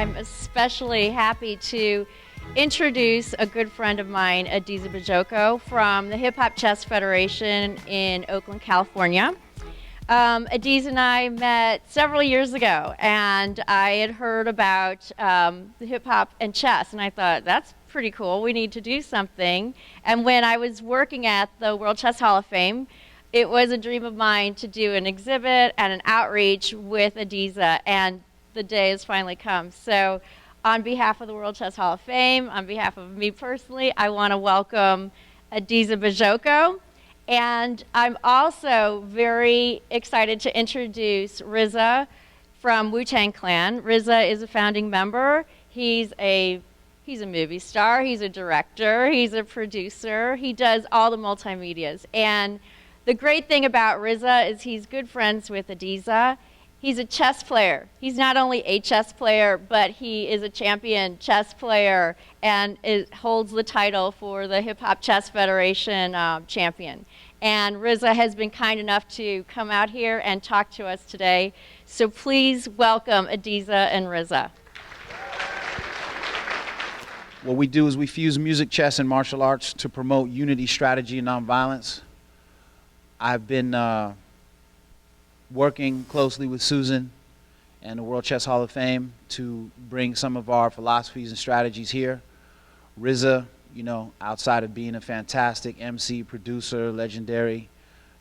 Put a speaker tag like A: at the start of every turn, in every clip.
A: I'm especially happy to introduce a good friend of mine, Adiza Bajoko, from the Hip Hop Chess Federation in Oakland, California. Adiza and I met several years ago, and I had heard about the hip hop and chess, and I thought, that's pretty cool, we need to do something. And when I was working at the World Chess Hall of Fame, it was a dream of mine to do an exhibit and an outreach with Adiza, and the day has finally come. So on behalf of the World Chess Hall of Fame, on behalf of me personally, I want to welcome Adiza Bajoko. And I'm also very excited to introduce Riza from Wu-Tang Clan. Riza is a founding member. He's a movie star, he's a director, he's a producer, he does all the multimedias. And the great thing about Riza is he's good friends with Adiza. He's a chess player. He's not only a chess player, but he is a champion chess player and holds the title for the Hip Hop Chess Federation champion. And Riza has been kind enough to come out here and talk to us today. So please welcome Adiza and Riza.
B: What we do is we fuse music, chess, and martial arts to promote unity, strategy, and nonviolence. I've been working closely with Susan and the World Chess Hall of Fame to bring some of our philosophies and strategies here. Riza, you know, outside of being a fantastic MC, producer, legendary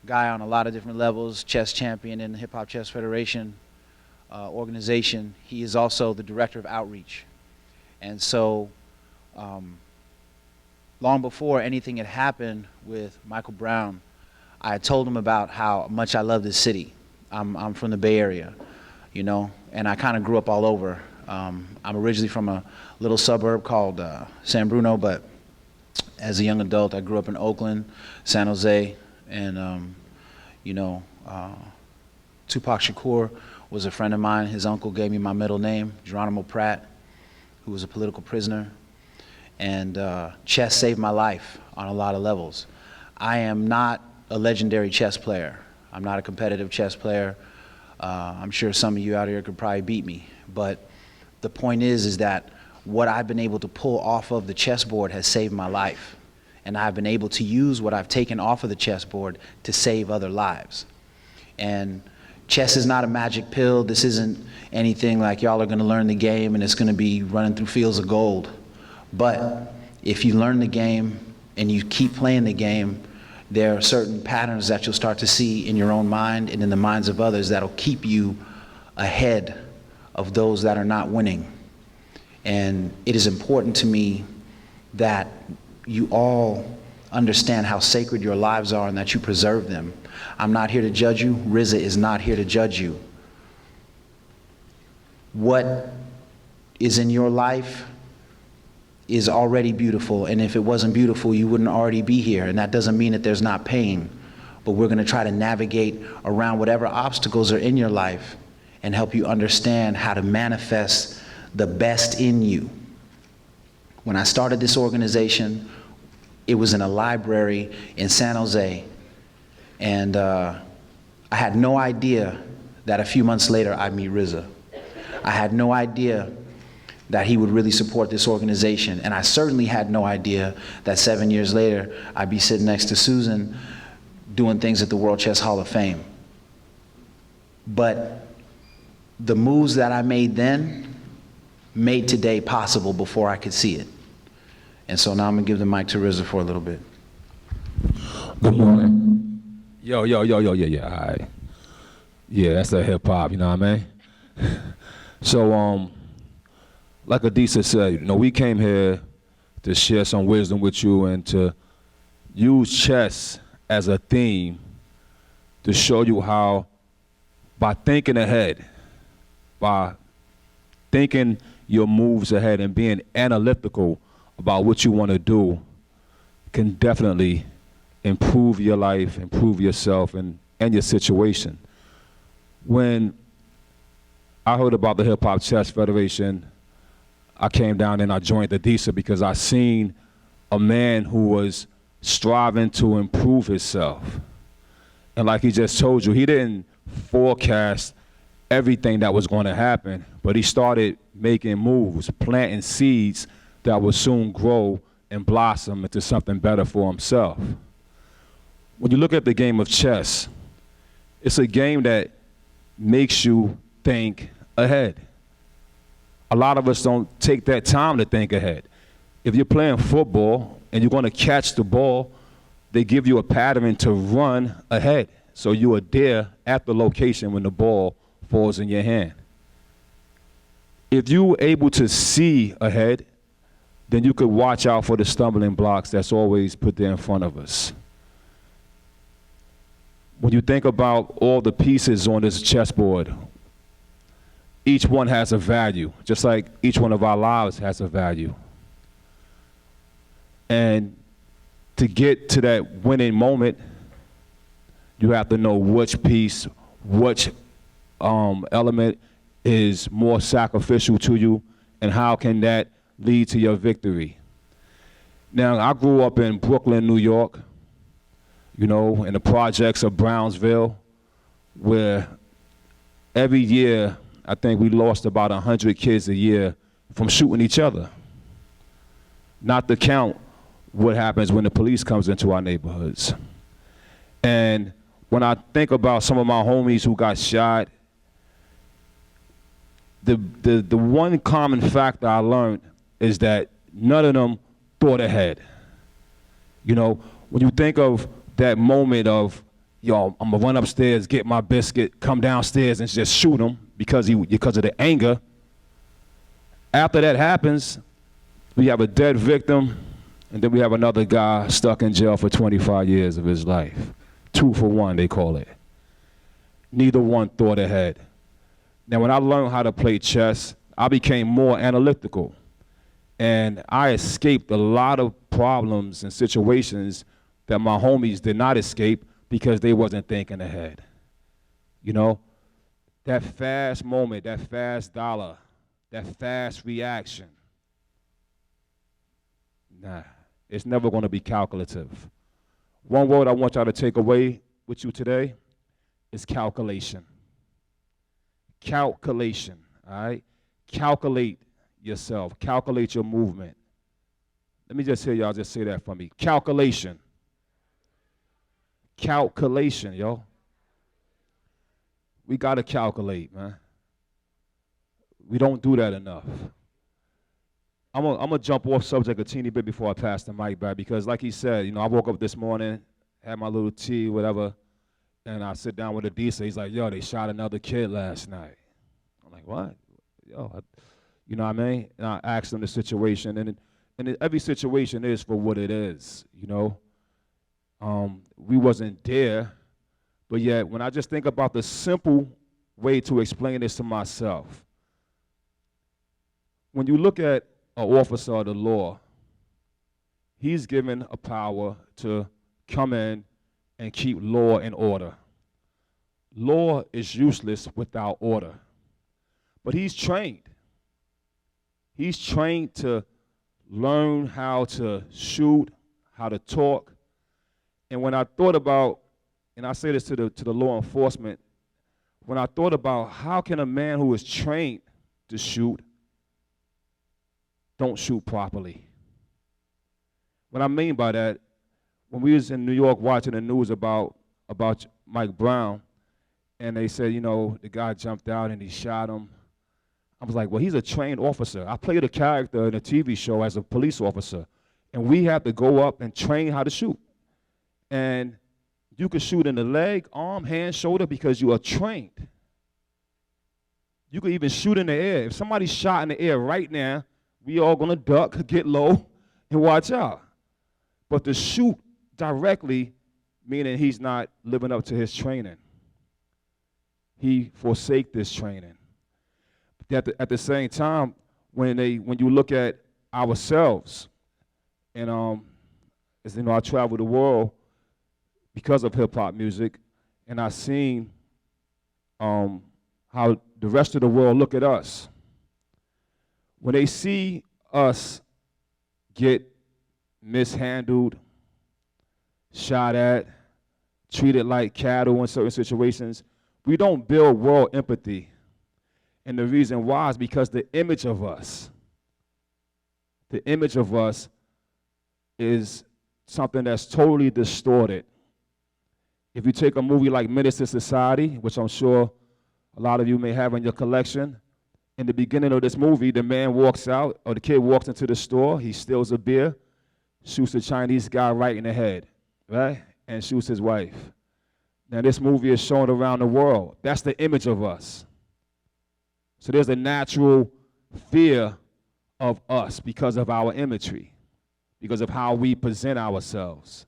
B: guy on a lot of different levels, chess champion in the Hip Hop Chess Federation organization, he is also the director of outreach. And so, long before anything had happened with Michael Brown, I had told him about how much I love this city. I'm from the Bay Area, you know, and I kind of grew up all over. I'm originally from a little suburb called San Bruno, but as a young adult, I grew up in Oakland, San Jose, and, you know, Tupac Shakur was a friend of mine. His uncle gave me my middle name, Geronimo Pratt, who was a political prisoner. And chess saved my life on a lot of levels. I am not a legendary chess player. I'm not a competitive chess player. I'm sure some of you out here could probably beat me. But the point is that what I've been able to pull off of the chessboard has saved my life. And I've been able to use what I've taken off of the chessboard to save other lives. And chess is not a magic pill. This isn't anything like y'all are gonna learn the game and it's gonna be running through fields of gold. But if you learn the game and you keep playing the game, there are certain patterns that you'll start to see in your own mind and in the minds of others that'll keep you ahead of those that are not winning. And it is important to me that you all understand how sacred your lives are and that you preserve them. I'm not here to judge you. Riza is not here to judge you. What is in your life is already beautiful, and if it wasn't beautiful, you wouldn't already be here, and that doesn't mean that there's not pain, but we're gonna try to navigate around whatever obstacles are in your life and help you understand how to manifest the best in you. When I started this organization, it was in a library in San Jose, and I had no idea that a few months later I'd meet Riza. I had no idea that he would really support this organization. And I certainly had no idea that 7 years later, I'd be sitting next to Susan doing things at the World Chess Hall of Fame. But the moves that I made then made today possible before I could see it. And so now I'm gonna give the mic to Riza for a little bit.
C: Good morning. Yeah, all right. Yeah, that's the hip hop, you know what I mean? So, like Adiza said, you know, we came here to share some wisdom with you and to use chess as a theme to show you how, by thinking ahead, by thinking your moves ahead and being analytical about what you want to do, can definitely improve your life, improve yourself and your situation. When I heard about the Hip Hop Chess Federation, I came down and I joined Adiza because I seen a man who was striving to improve himself. And like he just told you, he didn't forecast everything that was going to happen, but he started making moves, planting seeds that would soon grow and blossom into something better for himself. When you look at the game of chess, it's a game that makes you think ahead. A lot of us don't take that time to think ahead. If you're playing football and you're going to catch the ball, they give you a pattern to run ahead. So you are there at the location when the ball falls in your hand. If you're able to see ahead, then you could watch out for the stumbling blocks that's always put there in front of us. When you think about all the pieces on this chessboard, each one has a value, just like each one of our lives has a value. And to get to that winning moment, you have to know which piece, which element is more sacrificial to you, and how can that lead to your victory. Now, I grew up in Brooklyn, New York, you know, in the projects of Brownsville, where every year, I think we lost about 100 kids a year from shooting each other. Not to count what happens when the police comes into our neighborhoods. And when I think about some of my homies who got shot, the one common factor I learned is that none of them thought ahead. You know, when you think of that moment of, yo, I'm gonna run upstairs, get my biscuit, come downstairs and just shoot him because of the anger. After that happens, we have a dead victim, and then we have another guy stuck in jail for 25 years of his life. 2 for 1, they call it. Neither one thought ahead. Now, when I learned how to play chess, I became more analytical. And I escaped a lot of problems and situations that my homies did not escape because they wasn't thinking ahead. You know, that fast moment, that fast dollar, that fast reaction, nah, it's never going to be calculative. One word I want y'all to take away with you today is calculation. Calculation, all right? Calculate yourself. Calculate your movement. Let me just hear y'all just say that for me. Calculation. Calculation, yo. We got to calculate, man. We don't do that enough. I'm gonna jump off subject a teeny bit before I pass the mic back, because like he said, you know, I woke up this morning, had my little tea, whatever, and I sit down with a DC. He's like, yo, they shot another kid last night. I'm like, what? Yo, you know what I mean? And I asked him the situation, and every situation is for what it is, you know? We wasn't there, but yet when I just think about the simple way to explain this to myself, when you look at an officer of the law, he's given a power to come in and keep law and order. Law is useless without order. But he's trained. He's trained to learn how to shoot, how to talk. And when I thought about, and I say this to the law enforcement, when I thought about how can a man who is trained to shoot don't shoot properly. What I mean by that, when we was in New York watching the news about Mike Brown, and they said, you know, the guy jumped out and he shot him, I was like, well, he's a trained officer. I played a character in a TV show as a police officer, and we have to go up and train how to shoot. And you can shoot in the leg, arm, hand, shoulder because you are trained. You could even shoot in the air. If somebody's shot in the air right now, we all gonna duck, get low, and watch out. But to shoot directly, meaning he's not living up to his training. He forsake this training. At the same time, when you look at ourselves, and as you know, I travel the world because of hip hop music, and I've seen how the rest of the world look at us. When they see us get mishandled, shot at, treated like cattle in certain situations, we don't build world empathy And the reason why is because the image of us is something that's totally distorted. If you take a movie like Menace to Society, which I'm sure a lot of you may have in your collection, in the beginning of this movie, the man walks out, or the kid walks into the store, he steals a beer, shoots the Chinese guy right in the head, right? And shoots his wife. Now this movie is shown around the world. That's the image of us. So there's a natural fear of us because of our imagery, because of how we present ourselves.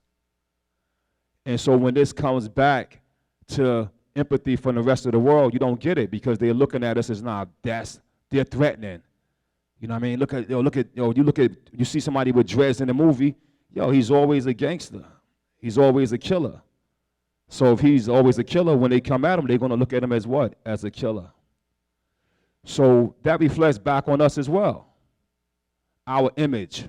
C: And so when this comes back to empathy from the rest of the world, you don't get it because they're looking at us as, nah, they're threatening. You know what I mean? You see somebody with dreads in the movie, he's always a gangster. He's always a killer. So if he's always a killer, when they come at him, they're going to look at him as what? As a killer. So that reflects back on us as well, our image.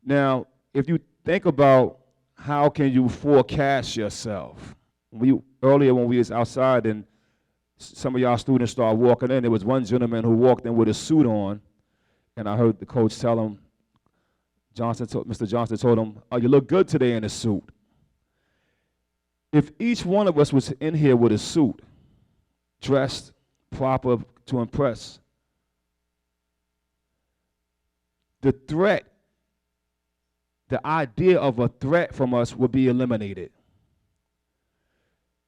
C: Now, if you think about how can you forecast yourself? Earlier when we was outside and some of y'all students started walking in, there was one gentleman who walked in with a suit on, and I heard the coach tell him, Mr. Johnson told him, "Oh, you look good today in a suit." If each one of us was in here with a suit, dressed proper to impress, the idea of a threat from us would be eliminated.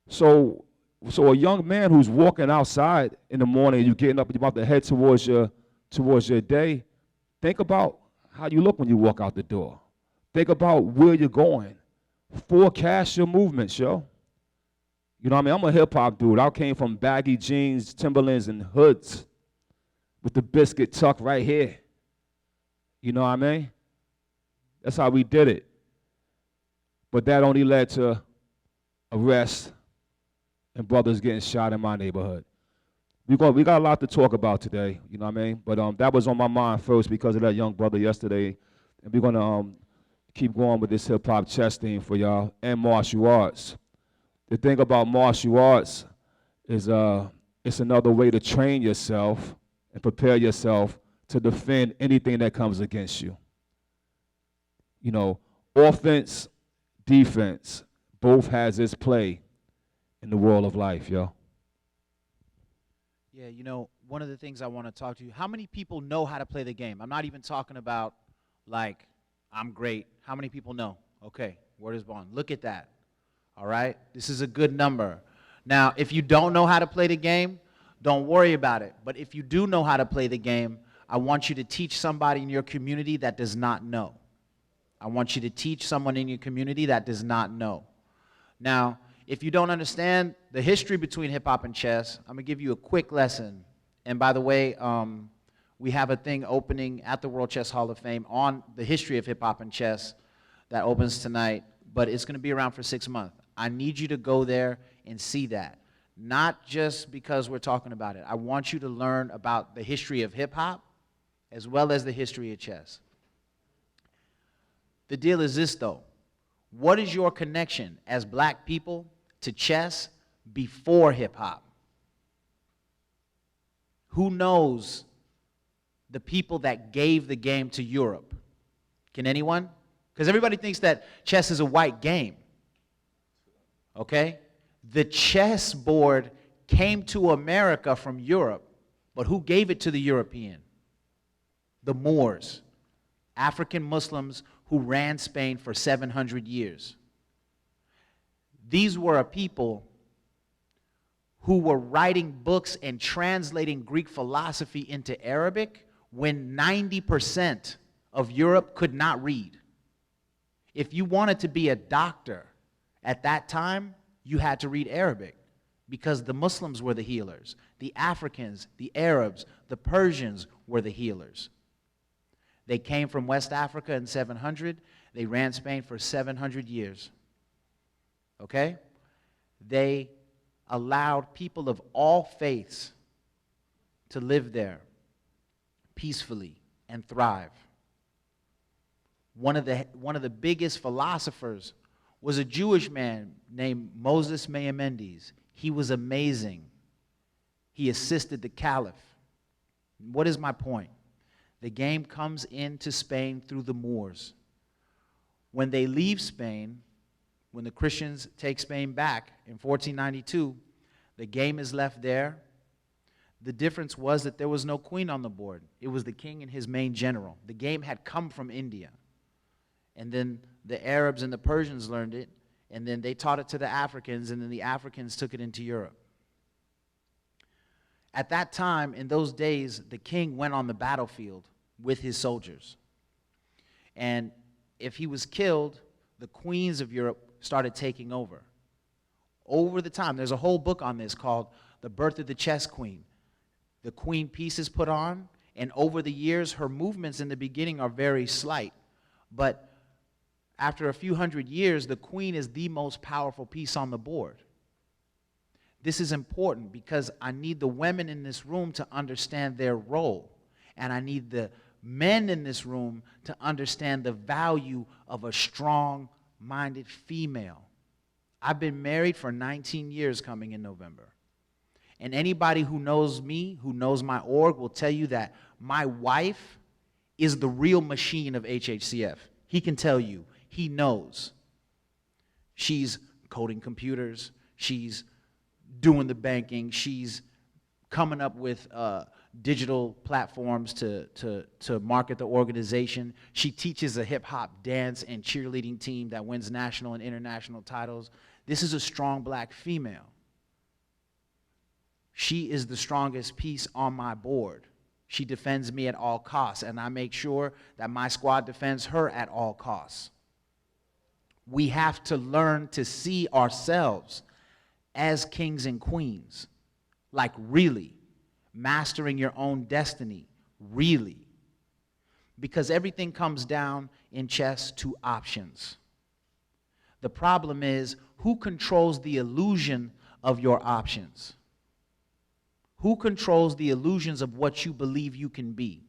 C: So a young man who's walking outside in the morning, you're getting up, you're about to head towards your day, think about how you look when you walk out the door. Think about where you're going. Forecast your movements, yo. You know what I mean? I'm a hip-hop dude. I came from baggy jeans, Timberlands, and hoods with the biscuit tucked right here. You know what I mean? That's how we did it. But that only led to arrests and brothers getting shot in my neighborhood. We got a lot to talk about today, you know what I mean? But that was on my mind first because of that young brother yesterday. And we're going to keep going with this hip-hop chess theme for y'all and martial arts. The thing about martial arts is it's another way to train yourself and prepare yourself to defend anything that comes against you. You know, offense, defense, both has its play in the world of life, yo.
B: Yeah, one of the things I want to talk to you, how many people know how to play the game? I'm not even talking about, like, I'm great. How many people know? Okay, word is bond. Look at that. All right? This is a good number. Now, if you don't know how to play the game, don't worry about it. But if you do know how to play the game, I want you to teach somebody in your community that does not know. I want you to teach someone in your community that does not know. Now, if you don't understand the history between hip-hop and chess, I'm going to give you a quick lesson. And by the way, we have a thing opening at the World Chess Hall of Fame on the history of hip-hop and chess that opens tonight, but it's going to be around for 6 months. I need you to go there and see that. Not just because we're talking about it. I want you to learn about the history of hip-hop as well as the history of chess. The deal is this, though. What is your connection as black people to chess before hip-hop? Who knows the people that gave the game to Europe? Can anyone? Because everybody thinks that chess is a white game. Okay? The chessboard came to America from Europe, but who gave it to the European? The Moors, African Muslims who ran Spain for 700 years. These were a people who were writing books and translating Greek philosophy into Arabic when 90% of Europe could not read. If you wanted to be a doctor at that time, you had to read Arabic because the Muslims were the healers. The Africans, the Arabs, the Persians were the healers. They came from West Africa in 700. They ran Spain for 700 years. Okay? They allowed people of all faiths to live there peacefully and thrive. One of the biggest philosophers was a Jewish man named Moses Maimonides. He was amazing. He assisted the caliph. What is my point? The game comes into Spain through the Moors. When they leave Spain, when the Christians take Spain back in 1492, the game is left there. The difference was that there was no queen on the board. It was the king and his main general. The game had come from India. And then the Arabs and the Persians learned it, and then they taught it to the Africans, and then the Africans took it into Europe. At that time, in those days, the king went on the battlefield with his soldiers. And if he was killed, the queens of Europe started taking over. Over the time, there's a whole book on this called The Birth of the Chess Queen. The queen piece is put on, and over the years, her movements in the beginning are very slight. But after a few hundred years, the queen is the most powerful piece on the board. This is important because I need the women in this room to understand their role, and I need the men in this room to understand the value of a strong-minded female. I've been married for 19 years coming in November. And anybody who knows me, who knows my org, will tell you that my wife is the real machine of HHCF. He can tell you. He knows. She's coding computers. She's doing the banking. She's coming up with digital platforms to market the organization. She teaches a hip-hop dance and cheerleading team that wins national and international titles. This is a strong black female. She is the strongest piece on my board. She defends me at all costs, and I make sure that my squad defends her at all costs. We have to learn to see ourselves as kings and queens, like really mastering your own destiny, really. Because everything comes down in chess to options. The problem is, who controls the illusion of your options? Who controls the illusions of what you believe you can be?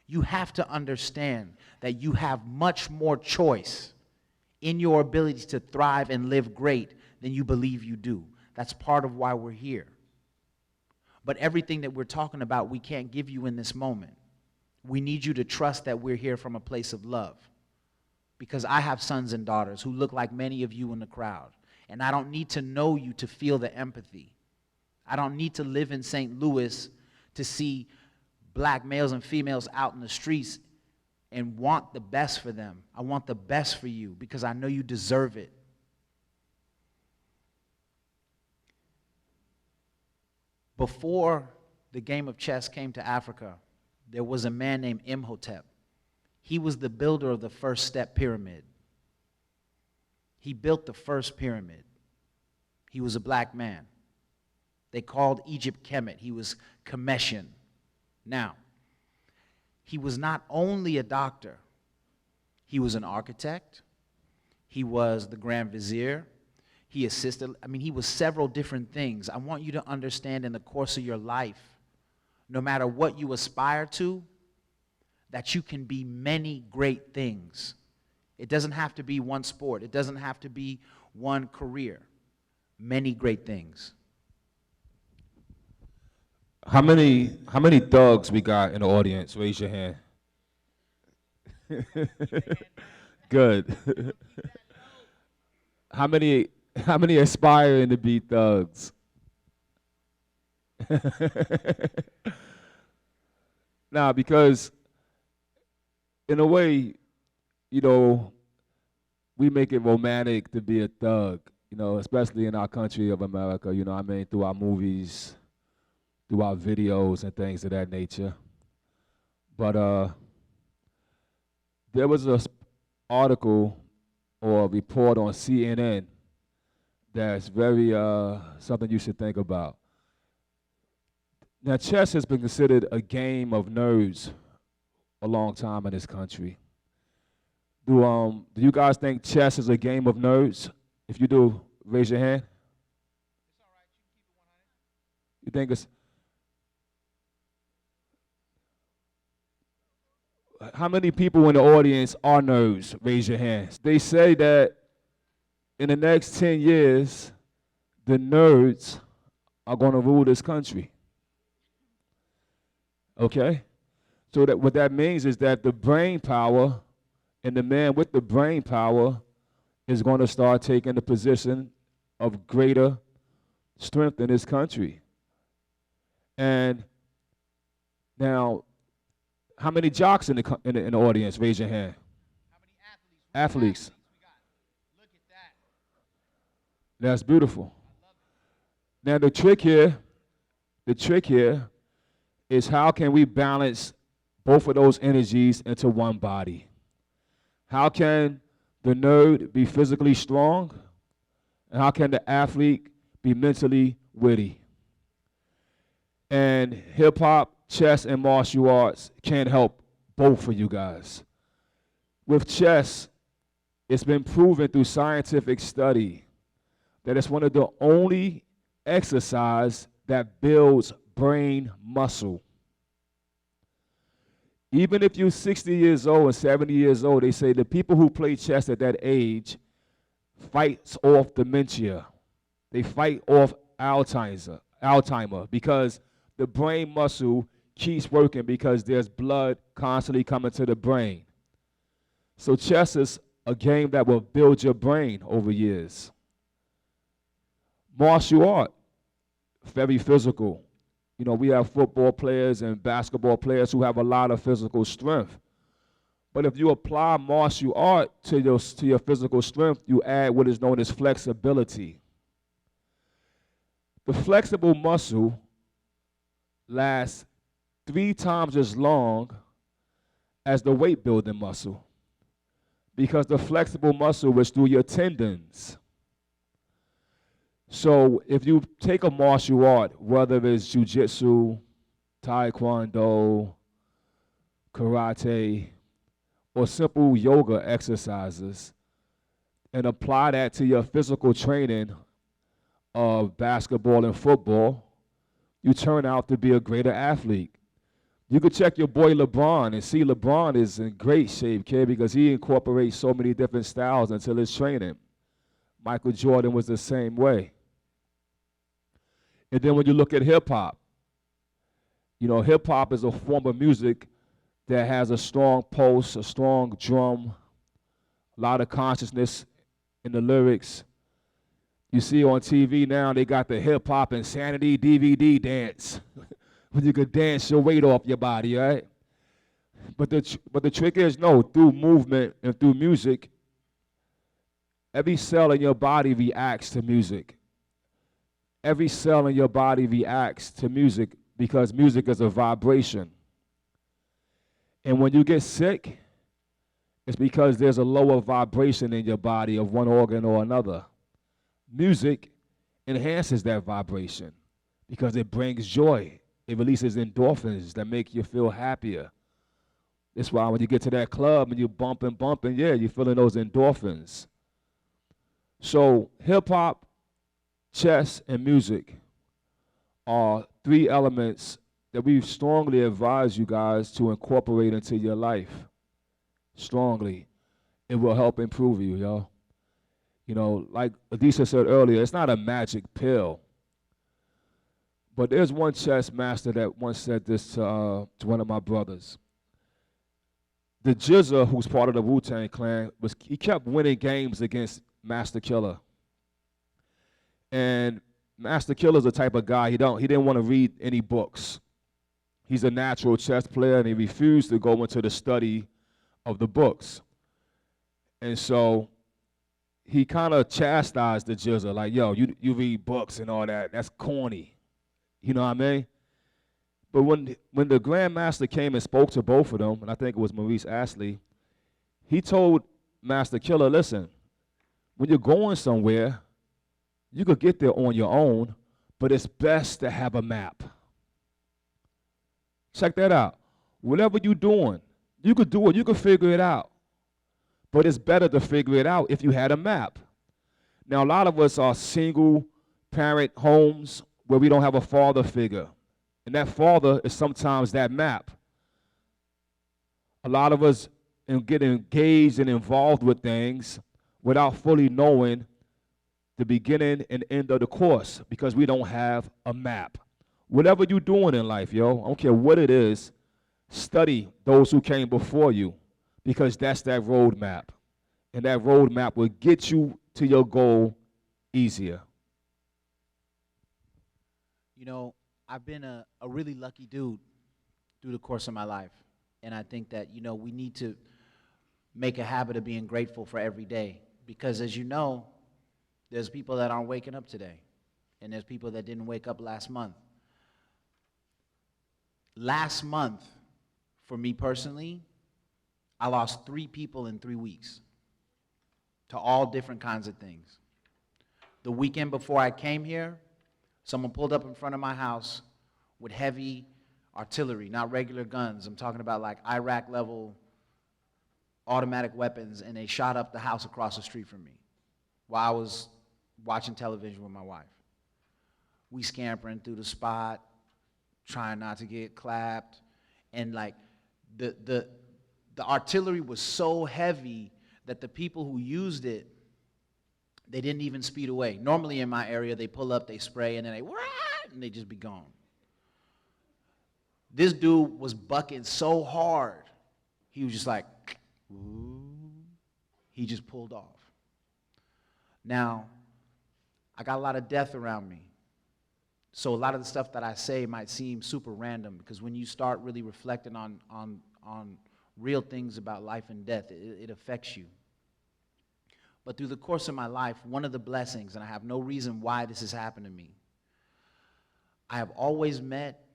B: You have to understand that you have much more choice in your ability to thrive and live great than you believe you do. That's part of why we're here. But everything that we're talking about, we can't give you in this moment. We need you to trust that we're here from a place of love. Because I have sons and daughters who look like many of you in the crowd. And I don't need to know you to feel the empathy. I don't need to live in St. Louis to see black males and females out in the streets and want the best for them. I want the best for you because I know you deserve it. Before the game of chess came to Africa, there was a man named Imhotep. He was the builder of the first step pyramid. He built the first pyramid. He was a black man. They called Egypt Kemet. He was Kemetian. Now, he was not only a doctor, he was an architect, he was the Grand Vizier, he assisted, he was several different things. I want you to understand in the course of your life, no matter what you aspire to, that you can be many great things. It doesn't have to be one sport. It doesn't have to be one career. Many great things.
C: How many thugs we got in the audience? Raise your hand. Good. How many aspiring to be thugs? Now, because in a way, we make it romantic to be a thug, especially in our country of America, through our movies, through our videos and things of that nature. But there was an article or a report on CNN that's very something you should think about. Now, chess has been considered a game of nerds a long time in this country. Do you guys think chess is a game of nerds? If you do, raise your hand.
B: It's all right. You can keep it 100.
C: You think it's... How many people in the audience are nerds? Raise your hands. They say that in the next 10 years, the nerds are going to rule this country. Okay? So that what that means is that the brain power and the man with the brain power is going to start taking the position of greater strength in this country. And now, how many jocks in the audience? Raise your hand.
B: How many
C: Athletes.
B: we got? Look at that.
C: That's beautiful. Now the trick here is how can we balance both of those energies into one body? How can the nerd be physically strong? And how can the athlete be mentally witty? And hip hop, chess, and martial arts can help both of you guys. With chess, it's been proven through scientific study that it's one of the only exercise that builds brain muscle. Even if you're 60 years old and 70 years old, they say the people who play chess at that age fights off dementia. They fight off Alzheimer because the brain muscle keeps working because there's blood constantly coming to the brain. So chess is a game that will build your brain over years. Martial art, very physical. You know, we have football players and basketball players who have a lot of physical strength. But if you apply martial art to your physical strength, you add what is known as flexibility. The flexible muscle lasts 3 times as long as the weight building muscle because the flexible muscle is through your tendons. So if you take a martial art, whether it's jiu-jitsu, taekwondo, karate, or simple yoga exercises, and apply that to your physical training of basketball and football, you turn out to be a greater athlete. You could check your boy LeBron and see LeBron is in great shape, kid, because he incorporates so many different styles into his training. Michael Jordan was the same way. And then when you look at hip-hop, you know, hip-hop is a form of music that has a strong pulse, a strong drum, a lot of consciousness in the lyrics. You see on TV now, they got the hip-hop insanity DVD dance, when you could dance your weight off your body, right? But the trick is, no, through movement and through music, every cell in your body reacts to music. Every cell in your body reacts to music because music is a vibration. And when you get sick, it's because there's a lower vibration in your body of one organ or another. Music enhances that vibration because it brings joy. It releases endorphins that make you feel happier. That's why when you get to that club and you're bumping, yeah, you're feeling those endorphins. So hip-hop, chess, and music are 3 elements that we strongly advise you guys to incorporate into your life. Strongly. It will help improve you, y'all. You know, like Adisa said earlier, it's not a magic pill. But there's one chess master that once said this to one of my brothers. The Jizza, who's part of the wu-tang clan, he kept winning games against Master Killer. And Master Killer's the type of guy, he didn't want to read any books. He's a natural chess player, and he refused to go into the study of the books. And so he kind of chastised the Jizza, like, yo, you read books and all that. That's corny. You know what I mean? But when the Grandmaster came and spoke to both of them, and I think it was Maurice Astley, he told Master Killer, listen, when you're going somewhere, you could get there on your own, but it's best to have a map. Check that out. Whatever you're doing, you could do it, you could figure it out. But it's better to figure it out if you had a map. Now, a lot of us are single parent homes where we don't have a father figure. And that father is sometimes that map. A lot of us get engaged and involved with things without fully knowing the beginning and end of the course because we don't have a map. Whatever you're doing in life, yo, I don't care what it is, study those who came before you because that's that roadmap. And that roadmap will get you to your goal easier.
B: You know, I've been a really lucky dude through the course of my life. And I think that, you know, we need to make a habit of being grateful for every day. Because as you know, there's people that aren't waking up today. And there's people that didn't wake up last month. Last month, for me personally, I lost 3 people in 3 weeks to all different kinds of things. The weekend before I came here, someone pulled up in front of my house with heavy artillery, not regular guns. I'm talking about like Iraq-level automatic weapons, and they shot up the house across the street from me while I was watching television with my wife. We scampering through the spot, trying not to get clapped, and like the artillery was so heavy that the people who used it, they didn't even speed away. Normally in my area, they pull up, they spray, and then and they just be gone. This dude was bucking so hard, he was just like, ooh. He just pulled off. Now, I got a lot of death around me. So a lot of the stuff that I say might seem super random, because when you start really reflecting on real things about life and death, it affects you. But through the course of my life, one of the blessings, and I have no reason why this has happened to me, I have always met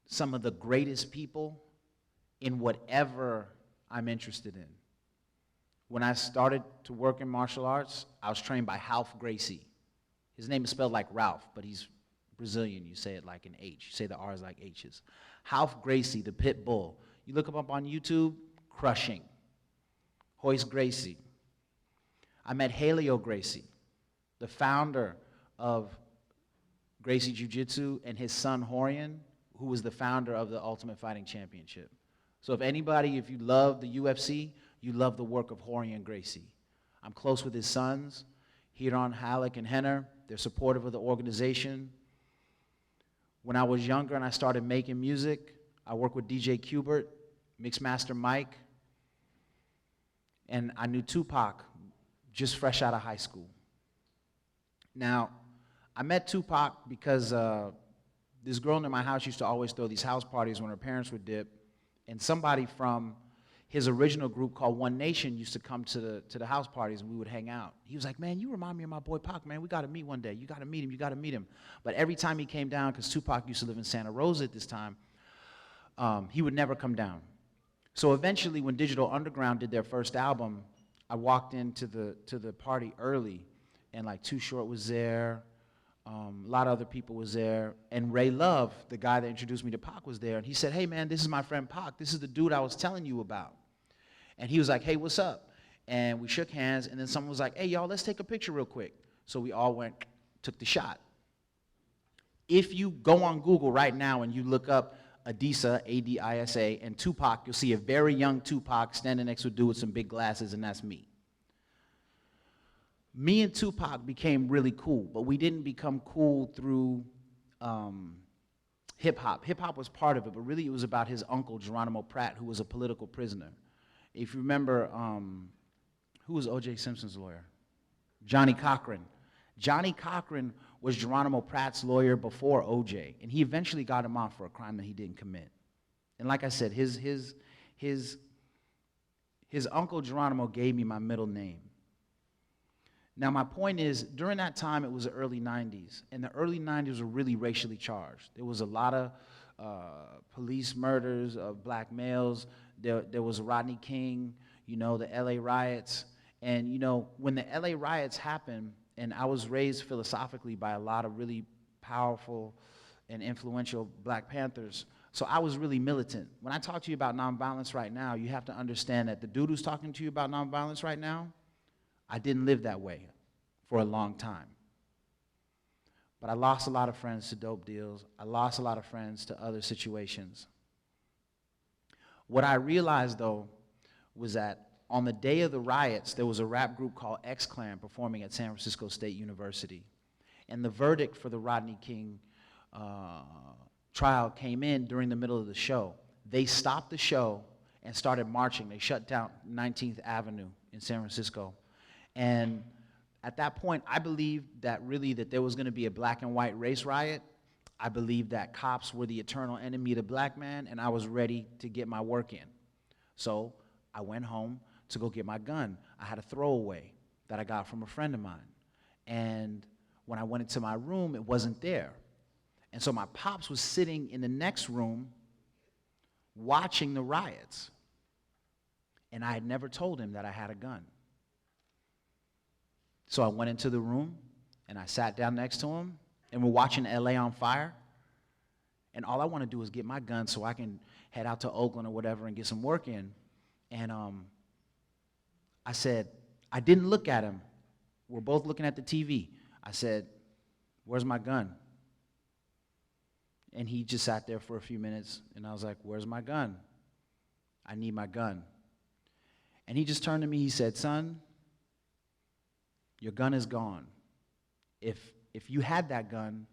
B: some of the greatest people in whatever I'm interested in. When I started to work in martial arts, I was trained by Ralph Gracie. His name is spelled like Ralph, but he's Brazilian. You say it like an H. You say the R's like H's. Ralph Gracie, the pit bull. You look him up on YouTube, crushing. Royce Gracie. I met Helio Gracie, the founder of Gracie Jiu-Jitsu, and his son Horian, who was the founder of the Ultimate Fighting Championship. So if you love the UFC, you love the work of Horian Gracie. I'm close with his sons, Hiron, Halleck, and Henner. They're supportive of the organization. When I was younger and I started making music, I worked with DJ Qbert, Mixmaster Mike, and I knew Tupac just fresh out of high school. Now, I met Tupac because this girl in my house used to always throw these house parties when her parents would dip, and somebody from his original group called One Nation used to come to the house parties, and we would hang out. He was like, man, you remind me of my boy Pac, man. We got to meet one day. You got to meet him. You got to meet him. But every time he came down, because Tupac used to live in Santa Rosa at this time, he would never come down. So eventually, when Digital Underground did their first album, I walked into the party early, and like Too Short was there, a lot of other people was there, and Ray Love, the guy that introduced me to Pac, was there, and he said, hey man, this is my friend Pac, this is the dude I was telling you about. And he was like, hey, what's up? And we shook hands, and then someone was like, hey y'all, let's take a picture real quick. So we all went, took the shot. If you go on Google right now and you look up Adisa, A-D-I-S-A, and Tupac, you'll see a very young Tupac standing next to a dude with some big glasses, and that's me. Me and Tupac became really cool, but we didn't become cool through hip-hop. Hip-hop was part of it, but really it was about his uncle, Geronimo Pratt, who was a political prisoner. If you remember, who was O.J. Simpson's lawyer? Johnny Cochran. Johnny Cochran was Geronimo Pratt's lawyer before O.J., and he eventually got him off for a crime that he didn't commit. And like I said, his uncle Geronimo gave me my middle name. Now, my point is, during that time, it was the early 90s, and the early 90s were really racially charged. There was a lot of police murders of black males. There was Rodney King, you know, the LA riots. And, you know, when the LA riots happened, and I was raised philosophically by a lot of really powerful and influential Black Panthers, so I was really militant. When I talk to you about nonviolence right now, you have to understand that the dude who's talking to you about nonviolence right now, I didn't live that way for a long time. But I lost a lot of friends to dope deals. I lost a lot of friends to other situations. What I realized, though, was that on the day of the riots, there was a rap group called X-Clan performing at San Francisco State University. And the verdict for the Rodney King trial came in during the middle of the show. They stopped the show and started marching. They shut down 19th Avenue in San Francisco. And at that point, I believed that really that there was going to be a black and white race riot. I believed that cops were the eternal enemy of the black man, and I was ready to get my work in. So I went home to go get my gun. I had a throwaway that I got from a friend of mine. And when I went into my room, it wasn't there. And so my pops was sitting in the next room watching the riots. And I had never told him that I had a gun. So I went into the room, and I sat down next to him, and we're watching LA on fire. And all I want to do is get my gun so I can head out to Oakland or whatever and get some work in. And I said, I didn't look at him. We're both looking at the TV. I said, where's my gun? And he just sat there for a few minutes, and I was like, where's my gun? I need my gun. And he just turned to me, he said, son, your gun is gone. If you had that gun,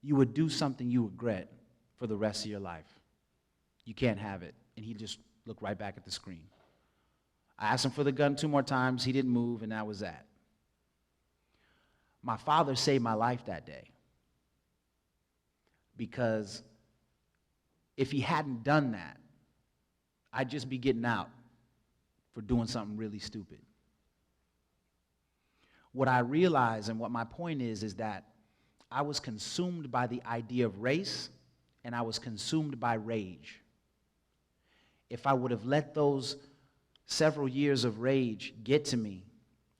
B: you would do something you regret for the rest of your life. You can't have it. And he just looked right back at the screen. I asked him for the gun 2 more times. He didn't move, and that was that. My father saved my life that day. Because if he hadn't done that, I'd just be getting out for doing something really stupid. What I realized, and what my point is that I was consumed by the idea of race, and I was consumed by rage. If I would have let those several years of rage get to me,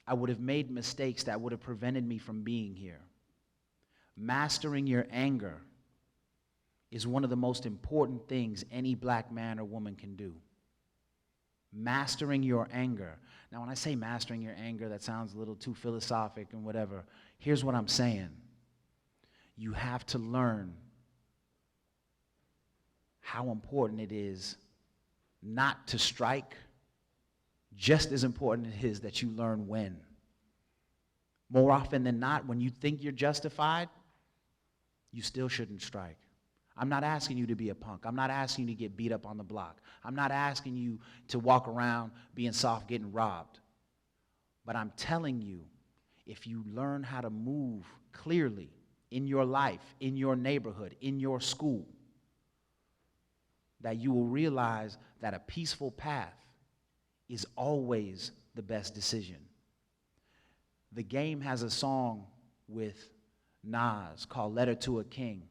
B: I would have made mistakes that would have prevented me from being here. Mastering your anger is one of the most important things any black man or woman can do. Mastering your anger. Now, when I say mastering your anger, that sounds a little too philosophic and whatever. Here's what I'm saying. You have to learn how important it is not to strike, just as important it is that you learn when. More often than not, when you think you're justified, you still shouldn't strike. I'm not asking you to be a punk. I'm not asking you to get beat up on the block. I'm not asking you to walk around being soft, getting robbed. But I'm telling you, if you learn how to move clearly in your life, in your neighborhood, in your school, that you will realize that a peaceful path is always the best decision. The Game has a song with Nas called Letter to a King.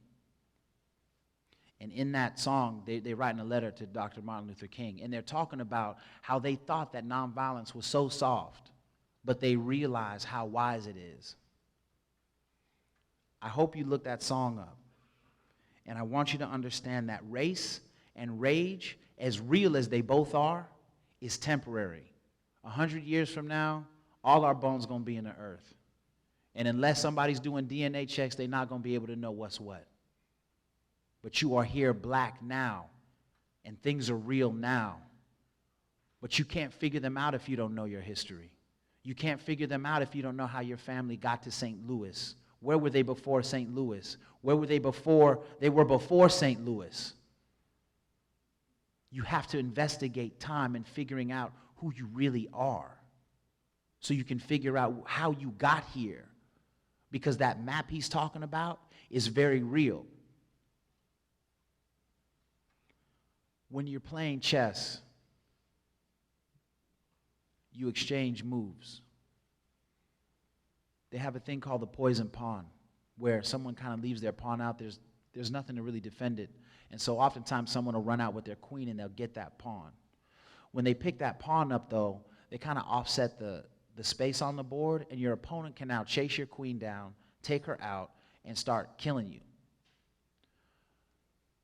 B: And in that song, they're writing a letter to Dr. Martin Luther King, and they're talking about how they thought that nonviolence was so soft, but they realize how wise it is. I hope you look that song up, and I want you to understand that race and rage, as real as they both are, is temporary. 100 years from now, all our bones going to be in the earth. And unless somebody's doing DNA checks, they're not going to be able to know what's what. But you are here black now, and things are real now. But you can't figure them out if you don't know your history. You can't figure them out if you don't know how your family got to St. Louis. Where were they before St. Louis? Where were they before? They were before St. Louis. You have to investigate time in figuring out who you really are, so you can figure out how you got here. Because that map he's talking about is very real. When you're playing chess, you exchange moves. They have a thing called the poison pawn, where someone kind of leaves their pawn out. There's nothing to really defend it. And so oftentimes someone will run out with their queen and they'll get that pawn. When they pick that pawn up, though, they kind of offset the space on the board, and your opponent can now chase your queen down, take her out, and start killing you.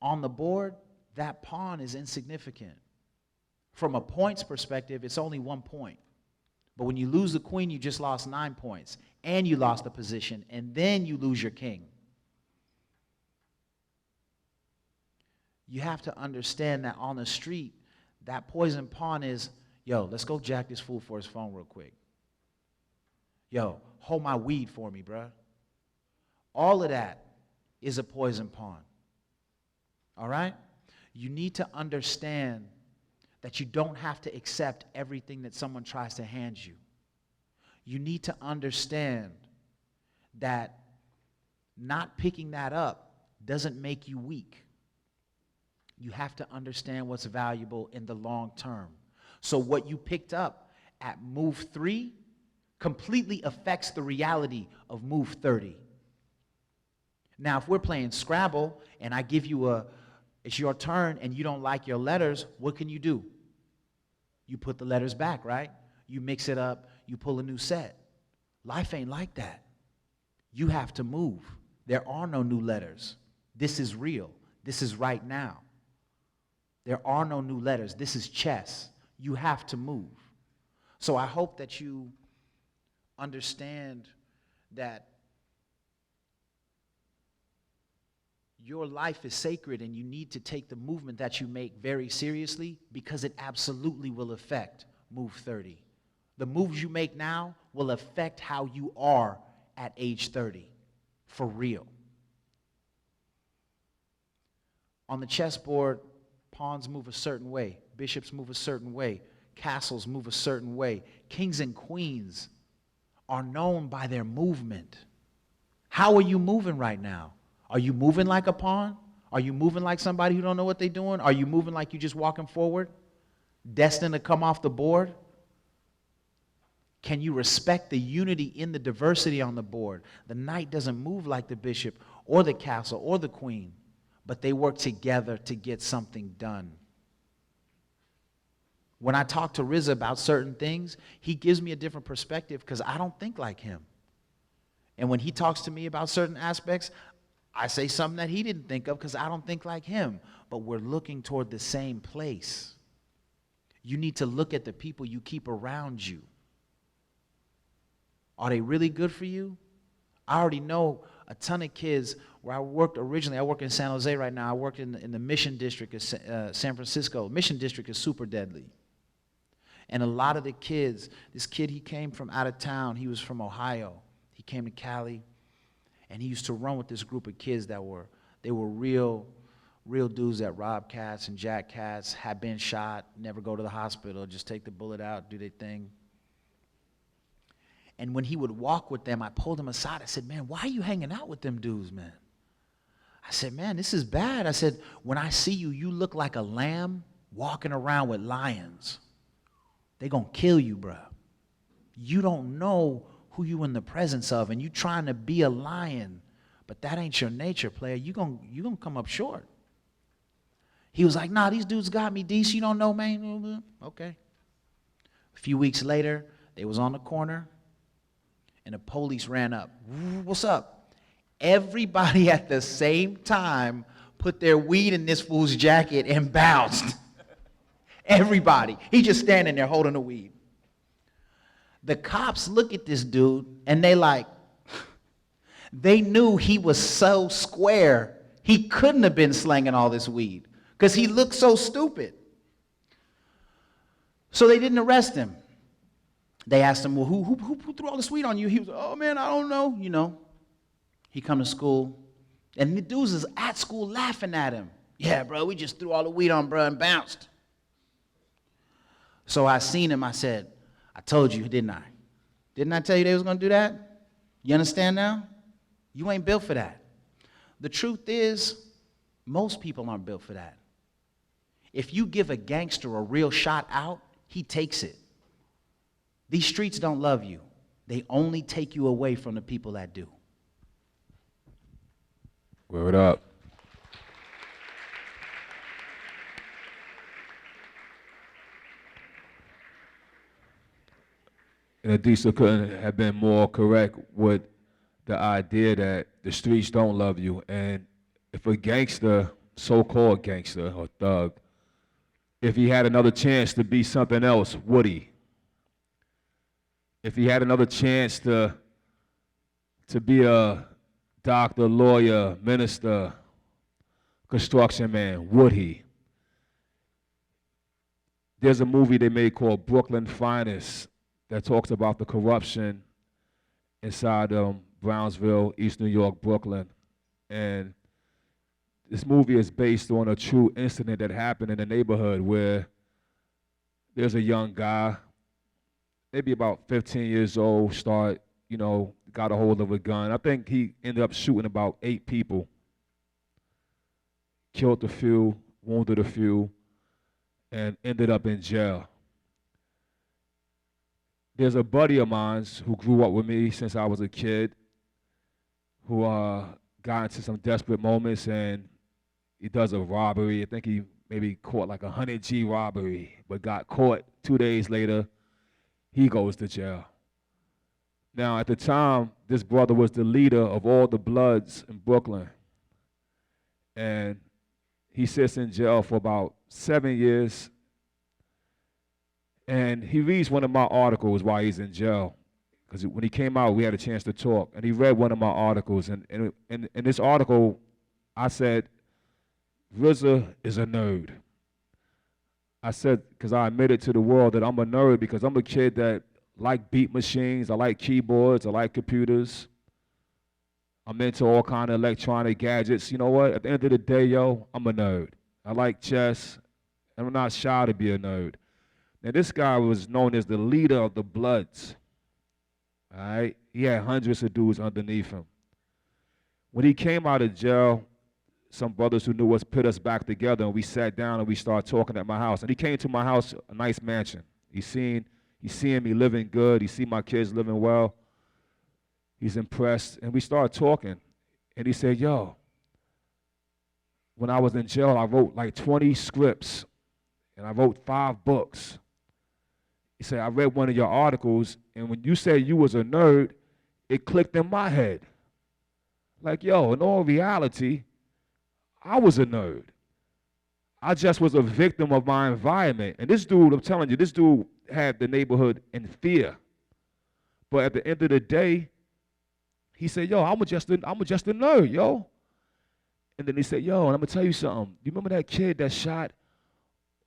B: On the board, that pawn is insignificant. From a points perspective, it's only 1 point. But when you lose the queen, you just lost 9 points, and you lost the position, and then you lose your king. You have to understand that on the street, that poison pawn is, yo, let's go jack this fool for his phone real quick. Yo, hold my weed for me, bruh. All of that is a poison pawn. All right? You need to understand that you don't have to accept everything that someone tries to hand you. You need to understand that not picking that up doesn't make you weak. You have to understand what's valuable in the long term. So what you picked up at move 3 completely affects the reality of move 30. Now, if we're playing Scrabble and I give you it's your turn and you don't like your letters, what can you do? You put the letters back, right? You mix it up, you pull a new set. Life ain't like that. You have to move. There are no new letters. This is real. This is right now. There are no new letters. This is chess. You have to move. So I hope that you understand that your life is sacred and you need to take the movement that you make very seriously because it absolutely will affect move 30. The moves you make now will affect how you are at age 30, for real. On the chessboard, pawns move a certain way, bishops move a certain way, castles move a certain way. Kings and queens are known by their movement. How are you moving right now? Are you moving like a pawn? Are you moving like somebody who don't know what they're doing? Are you moving like you're just walking forward, destined to come off the board? Can you respect the unity in the diversity on the board? The knight doesn't move like the bishop or the castle or the queen, but they work together to get something done. When I talk to Riza about certain things, he gives me a different perspective because I don't think like him. And when he talks to me about certain aspects, I say something that he didn't think of because I don't think like him. But we're looking toward the same place. You need to look at the people you keep around you. Are they really good for you? I already know a ton of kids where I worked originally. I work in San Jose right now. I worked in the Mission District of San Francisco. Mission District is super deadly. And a lot of the kids, this kid, he came from out of town. He was from Ohio. He came to Cali. And he used to run with this group of kids that were real dudes that robbed cats and jack cats, had been shot, never go to the hospital, just take the bullet out, do their thing. And when he would walk with them, I pulled him aside. I said, man, why are you hanging out with them dudes, man? I said, man, this is bad. I said, when I see you, you look like a lamb walking around with lions. They're going to kill you, bro. You don't know who you in the presence of, and you trying to be a lion, but that ain't your nature, player. You gonna come up short. He was like, nah, these dudes got me, DC. You don't know, man. Okay. A few weeks later, they was on the corner, and the police ran up. What's up? Everybody at the same time put their weed in this fool's jacket and bounced. Everybody. He just standing there holding the weed. The cops look at this dude, and they knew he was so square, he couldn't have been slanging all this weed because he looked so stupid. So they didn't arrest him. They asked him, well, who threw all this weed on you? He was, oh, man, I don't know, you know. He come to school, and the dudes is at school laughing at him. Yeah, bro, we just threw all the weed on, bro, and bounced. So I seen him, I said, I told you, didn't I? Didn't I tell you they was going to do that? You understand now? You ain't built for that. The truth is, most people aren't built for that. If you give a gangster a real shot out, he takes it. These streets don't love you. They only take you away from the people that do.
C: Word up. And Adisa couldn't have been more correct with the idea that the streets don't love you. And if a gangster, so-called gangster or thug, if he had another chance to be something else, would he? If he had another chance to be a doctor, lawyer, minister, construction man, would he? There's a movie they made called Brooklyn Finest that talks about the corruption inside Brownsville, East New York, Brooklyn. And this movie is based on a true incident that happened in the neighborhood where there's a young guy, maybe about 15 years old, got a hold of a gun. I think he ended up shooting about 8 people, killed a few, wounded a few, and ended up in jail. There's a buddy of mine who grew up with me since I was a kid who got into some desperate moments, and he does a robbery. I think he maybe caught like a 100G robbery, but got caught 2 days later. He goes to jail. Now, at the time, this brother was the leader of all the Bloods in Brooklyn. And he sits in jail for about 7 years. And he reads one of my articles while he's in jail. Because when he came out, we had a chance to talk. And he read one of my articles. And in this article, I said, RZA is a nerd. I said, because I admitted to the world that I'm a nerd because I'm a kid that like beat machines, I like keyboards, I like computers. I'm into all kind of electronic gadgets. You know what? At the end of the day, yo, I'm a nerd. I like chess, and I'm not shy to be a nerd. Now, this guy was known as the leader of the Bloods. All right? He had hundreds of dudes underneath him. When he came out of jail, some brothers who knew us put us back together, and we sat down and we started talking at my house. And he came to my house, a nice mansion. He's seeing me living good. He see my kids living well. He's impressed. And we started talking. And he said, yo, when I was in jail, I wrote like 20 scripts. And I wrote 5 books. He said, I read one of your articles, and when you said you was a nerd, it clicked in my head. Like, yo, in all reality, I was a nerd. I just was a victim of my environment. And this dude, I'm telling you, this dude had the neighborhood in fear. But at the end of the day, he said, yo, I'm just a nerd, yo. And then he said, yo, and I'm going to tell you something. You remember that kid that shot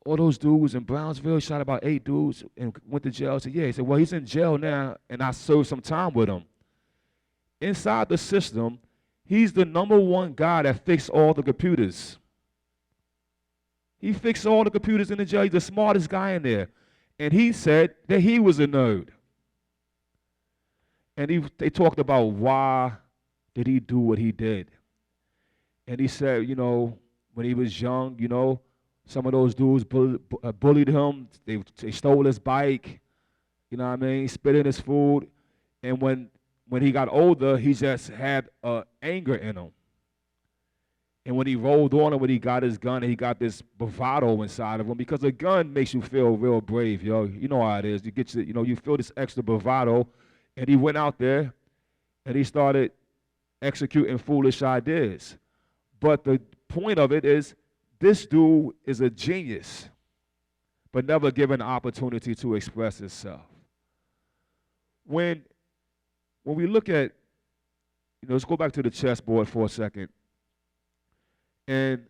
C: all those dudes in Brownsville, shot about 8 dudes and went to jail? I said, yeah. He said, well, he's in jail now, and I served some time with him. Inside the system, he's the #1 guy that fixed all the computers. He fixed all the computers in the jail. He's the smartest guy in there. And he said that he was a nerd. And they talked about why did he do what he did. And he said, when he was young, some of those dudes bullied him. They stole his bike, spit in his food. And when he got older, he just had anger in him. And when he rolled on him, when he got his gun, and he got this bravado inside of him, because a gun makes you feel real brave, yo. You know how it is. You feel this extra bravado. And he went out there, and he started executing foolish ideas. But the point of it is, this dude is a genius, but never given an opportunity to express himself. When we look at, let's go back to the chessboard for a second. And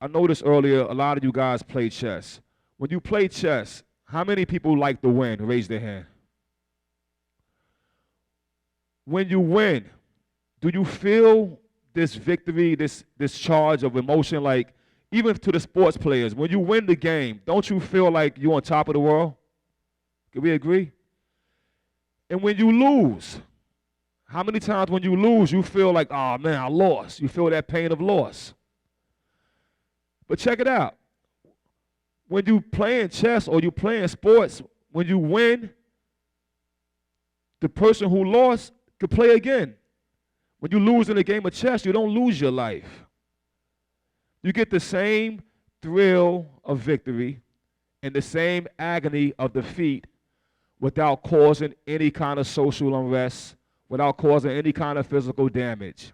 C: I noticed earlier a lot of you guys play chess. When you play chess, how many people like to win? Raise their hand. When you win, do you feel this victory, this charge of emotion? Like, even to the sports players, when you win the game, don't you feel like you're on top of the world? Can we agree? And when you lose, how many times when you lose, you feel like, oh man, I lost. You feel that pain of loss. But check it out. When you playing chess or you playing sports, when you win, the person who lost could play again. When you lose in a game of chess, you don't lose your life. You get the same thrill of victory and the same agony of defeat without causing any kind of social unrest, without causing any kind of physical damage.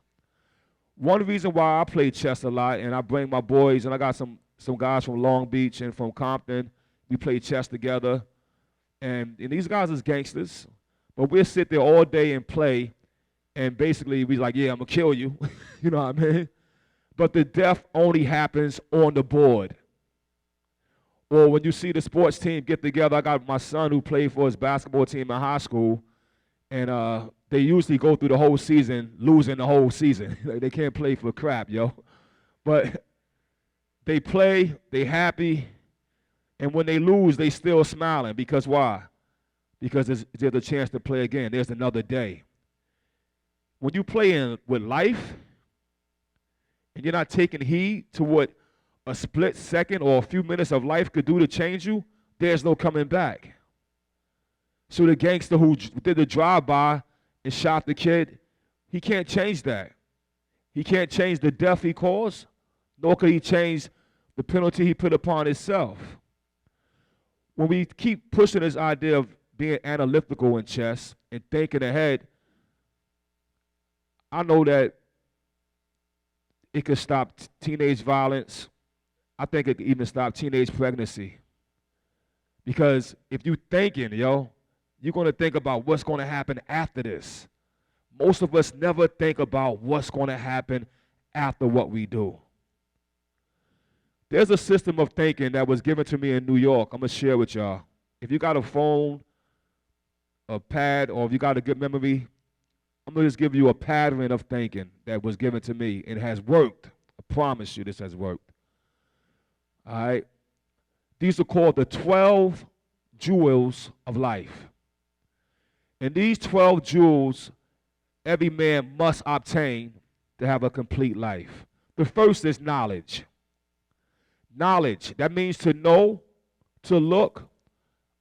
C: One reason why I play chess a lot, and I bring my boys, and I got some guys from Long Beach and from Compton, we play chess together, and these guys is gangsters, but we'll sit there all day and play, and basically we like, yeah, I'm gonna kill you, you know what I mean? But the death only happens on the board. Or when you see the sports team get together, I got my son who played for his basketball team in high school, and they usually go through the whole season losing the whole season. Like, they can't play for crap, yo. But they play, they happy, and when they lose, they still smiling. Because why? Because there's a chance to play again. There's another day. When you play with life, and you're not taking heed to what a split second or a few minutes of life could do to change you, there's no coming back. So the gangster who did the drive-by and shot the kid, he can't change that. He can't change the death he caused, nor can he change the penalty he put upon himself. When we keep pushing this idea of being analytical in chess and thinking ahead, I know that it could stop teenage violence. I think it could even stop teenage pregnancy. Because if you're thinking, yo, you're going to think about what's going to happen after this. Most of us never think about what's going to happen after what we do. There's a system of thinking that was given to me in New York. I'm going to share with y'all. If you got a phone, a pad, or if you got a good memory, I'm going to just give you a pattern of thinking that was given to me and has worked. I promise you this has worked. All right? These are called the 12 jewels of life. And these 12 jewels, every man must obtain to have a complete life. The first is knowledge. Knowledge, that means to know, to look,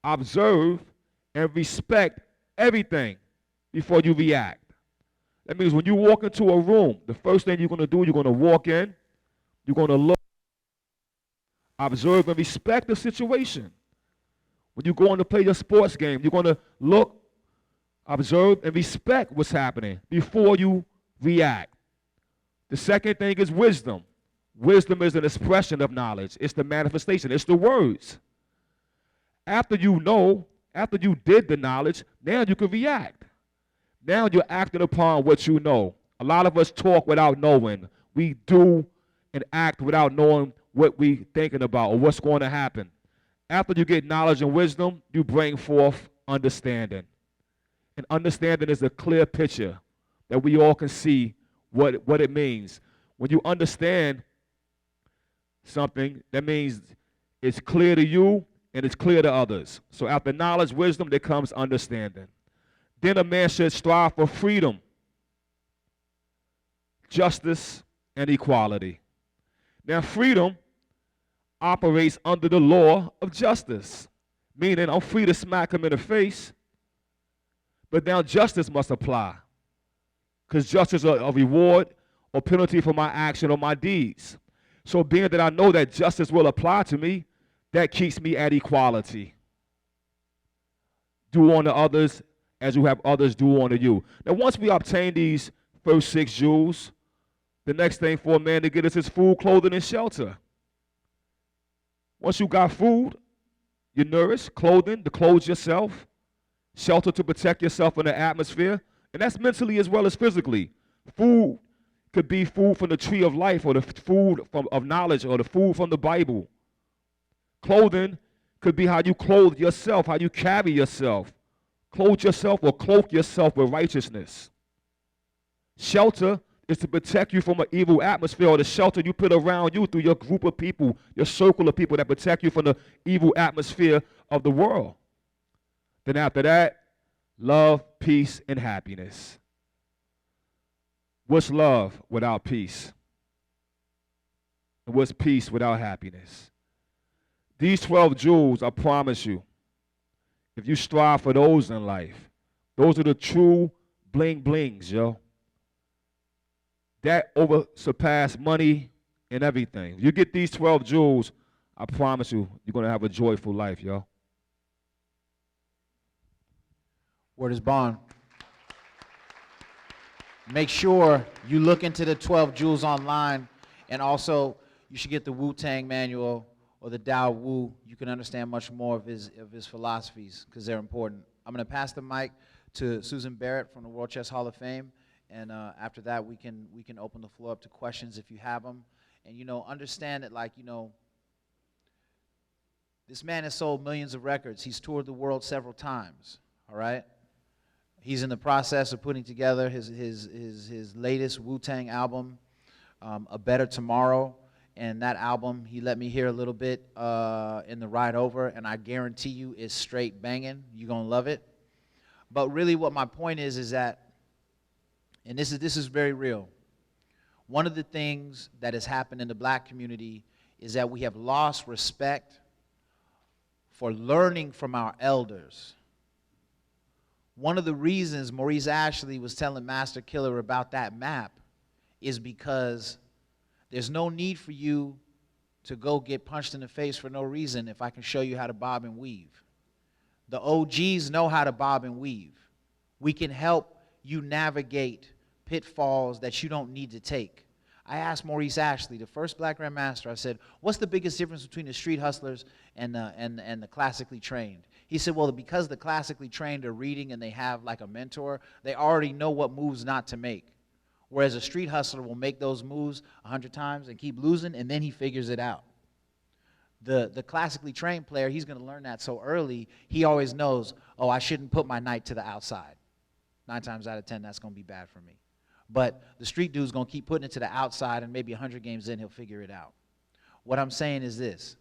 C: observe, and respect everything before you react. That means when you walk into a room, the first thing you're going to do, you're going to walk in, you're going to look, observe, and respect the situation. When you go on to play your sports game, you're going to look, observe, and respect what's happening before you react. The second thing is wisdom. Wisdom is an expression of knowledge. It's the manifestation. It's the words. After you know, after you did the knowledge, now you can react. Now you're acting upon what you know. A lot of us talk without knowing. We do and act without knowing what we're thinking about or what's going to happen. After you get knowledge and wisdom, you bring forth understanding. And understanding is a clear picture that we all can see what it means. When you understand something, that means it's clear to you and it's clear to others. So after knowledge, wisdom, there comes understanding. Then a man should strive for freedom, justice, and equality. Now, freedom operates under the law of justice, meaning I'm free to smack him in the face, but now justice must apply, because justice is a reward or penalty for my action or my deeds. So being that I know that justice will apply to me, that keeps me at equality. Do unto others as you have others do unto you. Now, once we obtain these first 6 jewels, the next thing for a man to get is his food, clothing, and shelter. Once you got food, you're nourished, clothing to clothe yourself, shelter to protect yourself in the atmosphere, and that's mentally as well as physically. Food could be food from the tree of life or the food of knowledge or the food from the Bible. Clothing could be how you clothe yourself, how you carry yourself. Clothe yourself or cloak yourself with righteousness. Shelter is to protect you from an evil atmosphere or the shelter you put around you through your group of people, your circle of people that protect you from the evil atmosphere of the world. Then after that, love, peace, and happiness. What's love without peace? And what's peace without happiness? These 12 jewels, I promise you, if you strive for those in life, those are the true bling blings, yo. That surpass money and everything. You get these 12 jewels, I promise you, you're going to have a joyful life, yo.
B: Word is bond. Make sure you look into the 12 jewels online, and also you should get the wu-tang manual or the Tao Wu. You can understand much more of his philosophies because they're important. I'm going to pass the mic to Susan Barrett from the World Chess Hall of Fame, and after that we can open the floor up to questions if you have them. And understand that, like, this man has sold millions of records. He's toured the world several times. All right. He's in the process of putting together his latest wu-tang album, A Better Tomorrow. And that album, he let me hear a little bit in the ride over, and I guarantee you it's straight banging. You're going to love it. But really what my point is that, and this is very real, one of the things that has happened in the black community is that we have lost respect for learning from our elders. One of the reasons Maurice Ashley was telling Master Killer about that map is because there's no need for you to go get punched in the face for no reason if I can show you how to bob and weave. The OGs know how to bob and weave. We can help you navigate pitfalls that you don't need to take. I asked Maurice Ashley, the first black grandmaster, I said, what's the biggest difference between the street hustlers and the classically trained? He said, well, because the classically trained are reading and they have like a mentor, they already know what moves not to make. Whereas a street hustler will make those moves 100 times and keep losing, and then he figures it out. The classically trained player, he's going to learn that so early, he always knows, oh, I shouldn't put my knight to the outside. 9 times out of 10, that's going to be bad for me. But the street dude's going to keep putting it to the outside, and maybe 100 games in, he'll figure it out. What I'm saying is this,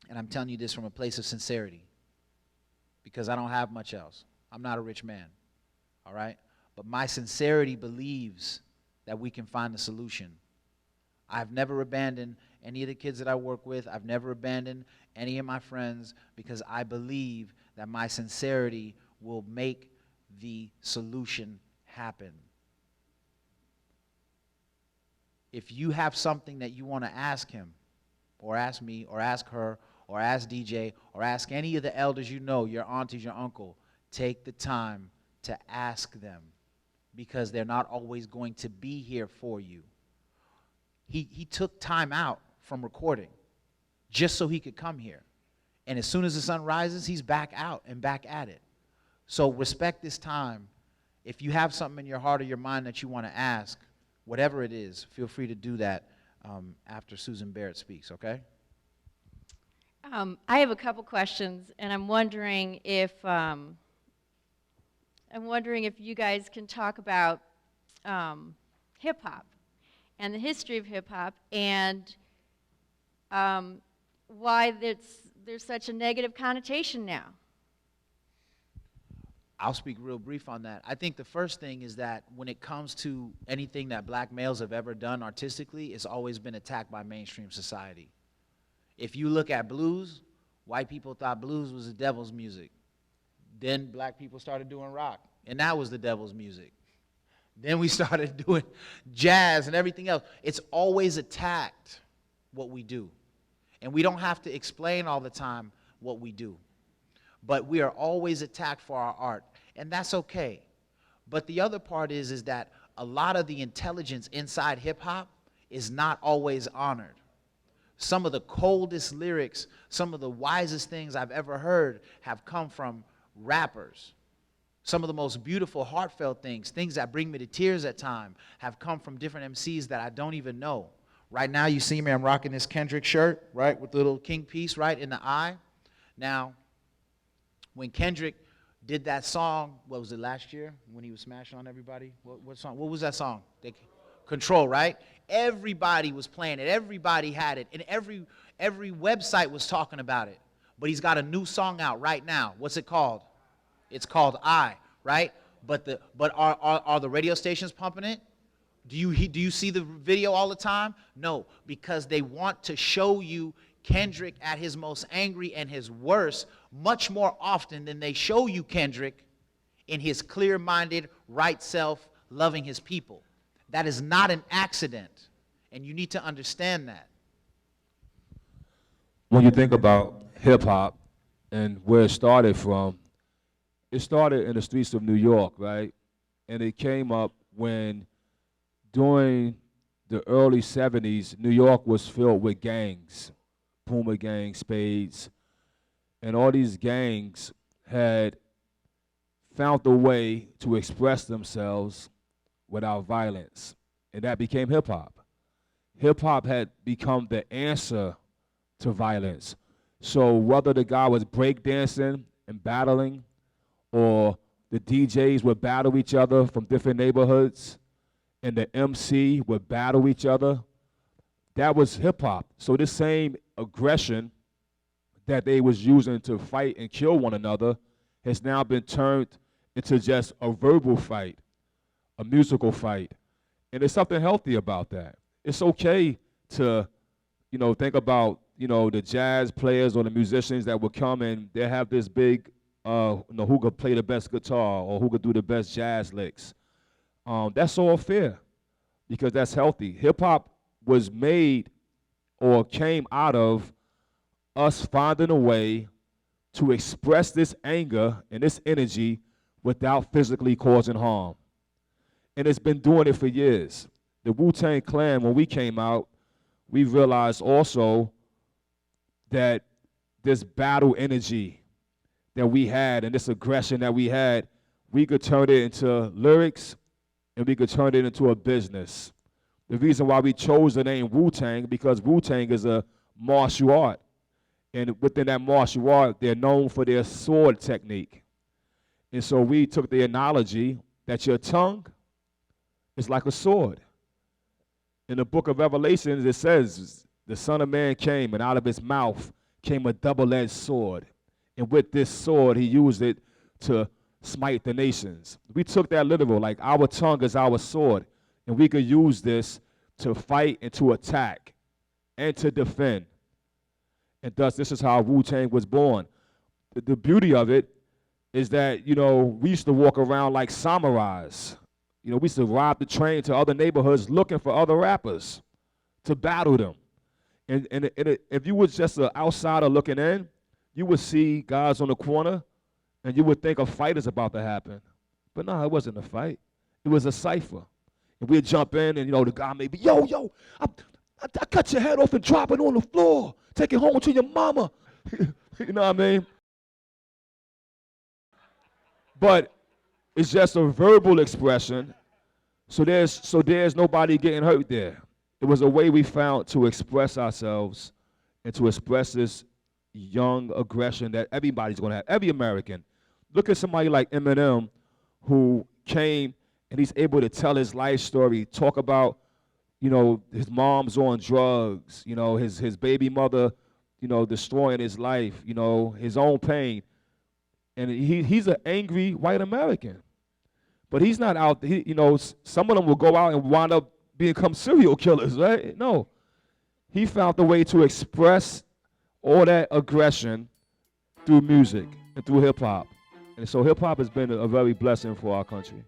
B: and I'm telling you this from a place of sincerity, because I don't have much else. I'm not a rich man, all right? But my sincerity believes that we can find a solution. I've never abandoned any of the kids that I work with. I've never abandoned any of my friends because I believe that my sincerity will make the solution happen. If you have something that you want to ask him, or ask me, or ask her, or ask DJ, or ask any of the elders you know, your aunties, your uncle, take the time to ask them, because they're not always going to be here for you. He took time out from recording just so he could come here. And as soon as the sun rises, he's back out and back at it. So respect this time. If you have something in your heart or your mind that you want to ask, whatever it is, feel free to do that after Susan Barrett speaks, okay?
A: I have a couple questions, and I'm wondering if you guys can talk about hip-hop and the history of hip-hop and why there's such a negative connotation now.
B: I'll speak real brief on that. I think the first thing is that when it comes to anything that black males have ever done artistically, it's always been attacked by mainstream society. If you look at blues, white people thought blues was the devil's music. Then black people started doing rock, and that was the devil's music. Then we started doing jazz and everything else. It's always attacked what we do. And we don't have to explain all the time what we do. But we are always attacked for our art, and that's okay. But the other part is that a lot of the intelligence inside hip-hop is not always honored. Some of the coldest lyrics, some of the wisest things I've ever heard have come from rappers. Some of the most beautiful, heartfelt things that bring me to tears at times, have come from different MCs that I don't even know. Right now, you see me, I'm rocking this Kendrick shirt, right, with the little king piece right in the eye. Now, when Kendrick did that song, what was it, last year, when he was smashing on everybody? What song? What was that song? Control, right? Everybody was playing it. Everybody had it. And every website was talking about it. But he's got a new song out right now. What's it called? It's called I, right? But are the radio stations pumping it? Do you see the video all the time? No, because they want to show you Kendrick at his most angry and his worst much more often than they show you Kendrick in his clear-minded, right self, loving his people. That is not an accident, and you need to understand that.
C: When you think about hip-hop and where it started from, it started in the streets of New York, right? And it came up when, during the early 70s, New York was filled with gangs. Puma gang, Spades, and all these gangs had found a way to express themselves without violence, and that became hip-hop. Hip-hop had become the answer to violence. So whether the guy was breakdancing and battling or the DJs would battle each other from different neighborhoods, and the MC would battle each other. That was hip hop. So this same aggression that they was using to fight and kill one another has now been turned into just a verbal fight, a musical fight. And there's something healthy about that. It's okay to, think about, the jazz players or the musicians that would come and they have this big, who could play the best guitar or who could do the best jazz licks. That's all fair because that's healthy. Hip hop was made or came out of us finding a way to express this anger and this energy without physically causing harm. And it's been doing it for years. The Wu-Tang Clan, when we came out, we realized also that this battle energy that we had and this aggression that we had, we could turn it into lyrics and we could turn it into a business. The reason why we chose the name Wu-Tang, because Wu-Tang is a martial art. And within that martial art, they're known for their sword technique. And so we took the analogy that your tongue is like a sword. In the book of Revelations, it says, the Son of Man came, and out of his mouth came a double-edged sword. And with this sword, he used it to smite the nations. We took that literal, like our tongue is our sword. And we could use this to fight and to attack and to defend. And thus, this is how Wu-Tang was born. The beauty of it is that, we used to walk around like samurais. We used to ride the train to other neighborhoods looking for other rappers to battle them. And if you was just an outsider looking in, you would see guys on the corner, and you would think a fight is about to happen. But no, it wasn't a fight. It was a cipher. And we'd jump in, and, the guy may be, yo, I cut your head off and drop it on the floor. Take it home to your mama. You know what I mean? But it's just a verbal expression, so there's nobody getting hurt there. It was a way we found to express ourselves and to express this young aggression that everybody's going to have, every American. Look at somebody like Eminem who came and he's able to tell his life story, talk about, his mom's on drugs, his baby mother, destroying his life, his own pain. And he's an angry white American. But he's not out, some of them will go out and wind up become serial killers, right? No. He found a way to express all that aggression through music and through hip-hop. And so hip-hop has been a very blessing for our country.